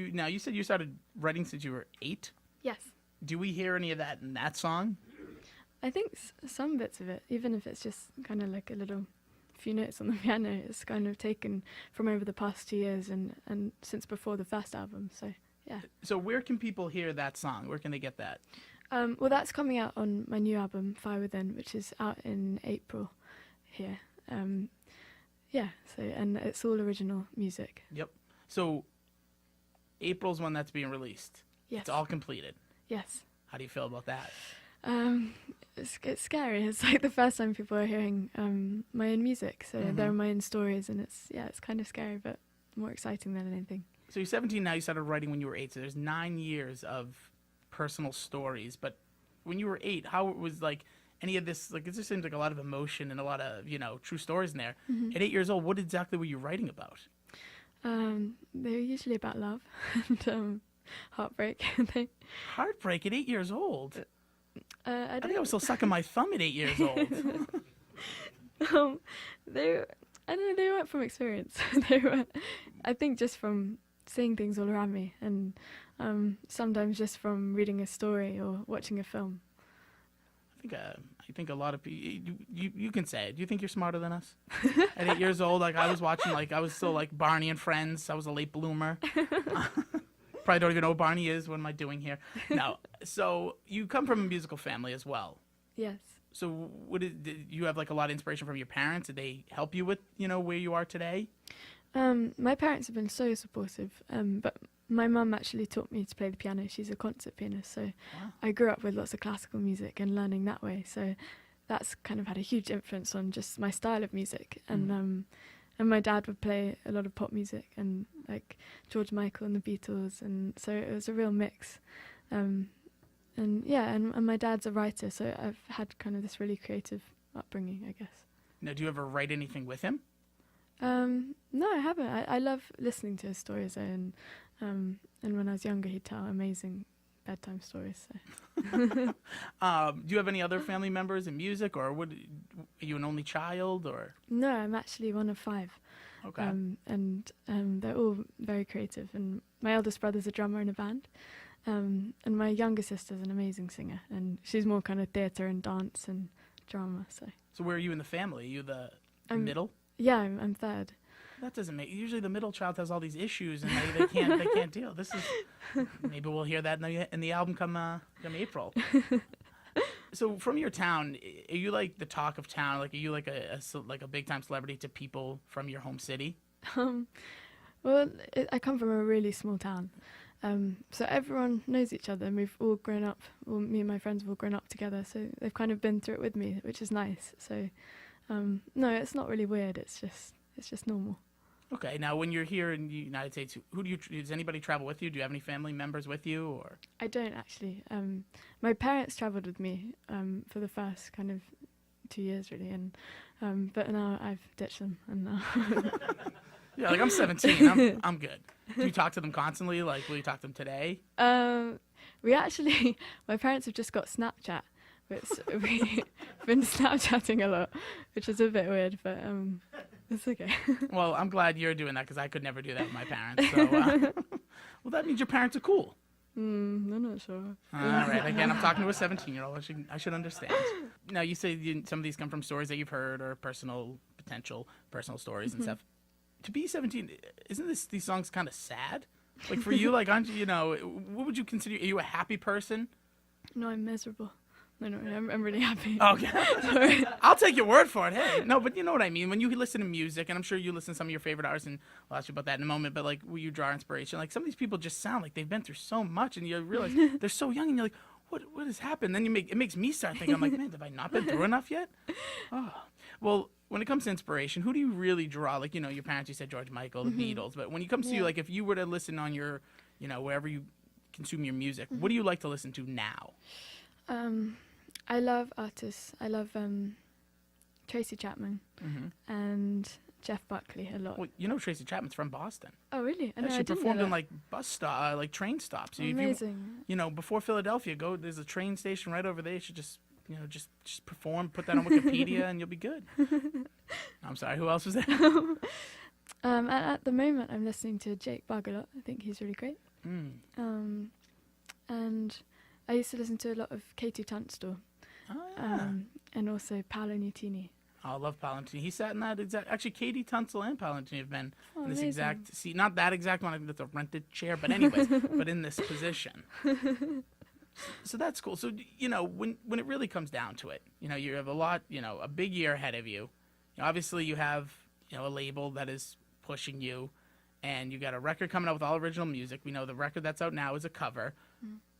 you said you started writing since you were 8. Yes. Do we hear any of that in that song? I think some bits of it, even if it's just kind of like a little few notes on the piano, it's kind of taken from over the past 2 years and since before the first album. So, yeah. So where can people hear that song? Where can they get that? Well, that's coming out on my new album, Fire Within, which is out in April here. Yeah, so, and it's all original music. Yep. So April's when that's being released. Yes. It's all completed. Yes. How do you feel about that? It's scary. It's like the first time people are hearing my own music, so they're my own stories, and it's kind of scary, but more exciting than anything. So you're 17 now. You started writing when you were 8. So there's 9 years of personal stories. But when you were 8, how it was like any of this? Like it just seems like a lot of emotion and a lot of true stories in there. At 8 years old, what exactly were you writing about? They're usually about love and heartbreak. Heartbreak at 8 years old. I think I was still sucking my thumb at 8 years old. I don't know, they weren't from experience. They were, I think, just from seeing things all around me, and sometimes just from reading a story or watching a film. I think a lot of people. You can say it. Do you think you're smarter than us? At 8 years old, like I was watching, like I was still like Barney and Friends. I was a late bloomer. Probably don't even know who Barney is. What am I doing here? No. So you come from a musical family as well. Yes. So did you have like a lot of inspiration from your parents? Did they help you with where you are today? My parents have been so supportive, but my mum actually taught me to play the piano. She's a concert pianist, so Wow. I grew up with lots of classical music and learning that way. So that's kind of had a huge influence on just my style of music. And my dad would play a lot of pop music and like George Michael and the Beatles, and so it was a real mix. And my dad's a writer, so I've had kind of this really creative upbringing, I guess. Now, do you ever write anything with him? No, I haven't. I love listening to his stories, and when I was younger, he'd tell amazing bedtime stories. So. Do you have any other family members in music, or are you an only child, or? No, I'm actually one of 5. Okay. And they're all very creative. And my eldest brother's a drummer in a band, and my younger sister's an amazing singer, and she's more kind of theatre and dance and drama. So where are you in the family? Are you the middle? Yeah, I'm third. That doesn't make. Usually, the middle child has all these issues, and they can't deal. This is maybe we'll hear that in the album come April. So, from your town, are you like the talk of town? Like, are you like a big time celebrity to people from your home city? Well, I come from a really small town, so everyone knows each other, and we've all grown up. Well, me and my friends have all grown up together, so they've kind of been through it with me, which is nice. So, no, it's not really weird. It's just normal. Okay. Now, when you're here in the United States, does anybody travel with you? Do you have any family members with you, or? I don't actually. My parents travelled with me for the first kind of 2 years, really, and but now I've ditched them, and now. Yeah, like I'm 17. I'm good. Do you talk to them constantly? Like, will you talk to them today? We actually, my parents have just got Snapchat, which we've been Snapchatting a lot, which is a bit weird, but it's okay. Well, I'm glad you're doing that because I could never do that with my parents. So, well, that means your parents are cool. I'm not sure. All right. Again, I'm talking to a 17-year-old. I should understand. Now, you say some of these come from stories that you've heard or personal stories and stuff. To be 17, isn't these songs kind of sad? Like for you, like what would you consider? Are you a happy person? No, I'm miserable. No, I'm really happy. Okay. Sorry. I'll take your word for it. Hey, no, but you know what I mean. When you listen to music, and I'm sure you listen to some of your favorite artists, and I'll ask you about that in a moment, but like where you draw inspiration, like some of these people just sound like they've been through so much, and you realize they're so young, and you're like, what has happened? Then it makes me start thinking, I'm like, man, have I not been through enough yet? Oh, well, when it comes to inspiration, who do you really draw? Like, your parents, you said George Michael, the Beatles, but when it comes to you, like if you were to listen on your, wherever you consume your music, what do you like to listen to now? I love artists. I love Tracy Chapman and Jeff Buckley a lot. Well, Tracy Chapman's from Boston. Oh, really? She performed in like like train stops. Amazing. Before Philadelphia, there's a train station right over there. You should just perform, put that on Wikipedia, and you'll be good. I'm sorry. Who else was there? At the moment, I'm listening to Jake Bugg a lot. I think he's really great. And I used to listen to a lot of Katie Tunstall, Oh, yeah. and also Paolo Nutini. Oh, I love Palantini. He sat in that exact. Actually, Katie Tunstall and Palantini have been Oh, in this amazing. exact seat. Not that exact one. I think that's a rented chair. But anyways, but in this position. So that's cool. So when it really comes down to it, you have a lot. A big year ahead of you. Obviously, you have a label that is pushing you, and you got a record coming out with all original music. We know the record that's out now is a cover.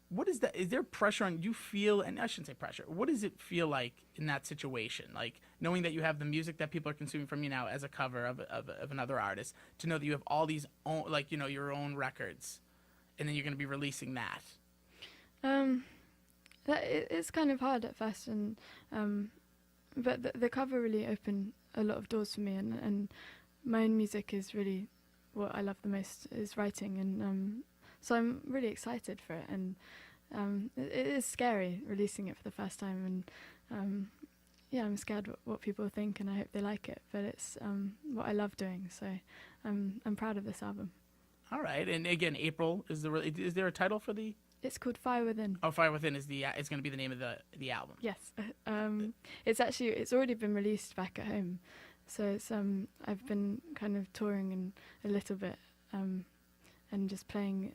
What is that? Is there pressure on you feel? And I shouldn't say pressure. What does it feel like in that situation? Like knowing that you have the music that people are consuming from you now as a cover of another artist, to know that you have all these your own records, and then you're going to be releasing that. It's kind of hard at first, and but the cover really opened a lot of doors for me, and my own music is really what I love the most, is writing, and so I'm really excited for it, and it is scary releasing it for the first time, and I'm scared what people think, and I hope they like it, but it's what I love doing, so I'm proud of this album. All right, and again, April is is there a title for the? It's called Fire Within. Oh, Fire Within is it's going to be the name of the album. Yes, it's already been released back at home, so it's I've been kind of touring a little bit, and just playing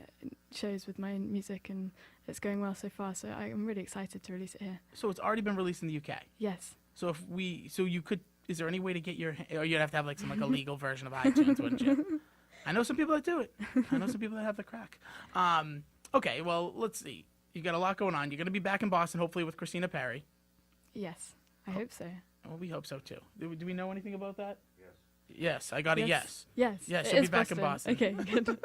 shows with my own music, and it's going well so far. So I'm really excited to release it here. So it's already been released in the UK. Yes. So you could. Is there any way to get or you'd have to have like a legal version of iTunes, wouldn't you? I know some people that do it. I know some people that have the crack. Okay, well, let's see. You got a lot going on. You're going to be back in Boston, hopefully, with Christina Perri. Yes, I hope so. Well, we hope so, too. Do we know anything about that? Yes, I got a yes. Yes. Yes, it she'll be is back in Boston. Okay, good.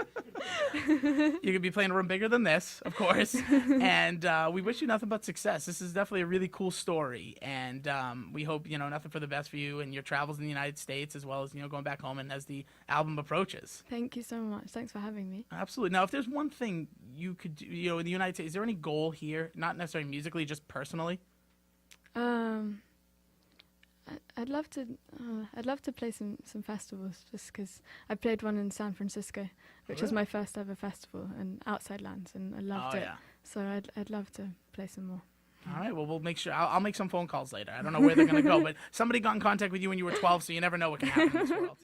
You're going to be playing a room bigger than this, of course. And we wish you nothing but success. This is definitely a really cool story. And we hope, nothing for the best for you and your travels in the United States, as well as, going back home and as the album approaches. Thank you so much. Thanks for having me. Absolutely. Now, if there's one thing you could do, in the United States, is there any goal here, not necessarily musically, just personally? I'd love to play some festivals, just because I played one in San Francisco, which was my first ever festival, and Outside Lands, and I loved it. Yeah. So I'd love to play some more. All right. Well, we'll make sure. I'll make some phone calls later. I don't know where they're going to go, but somebody got in contact with you when you were 12, so you never know what can happen in this world.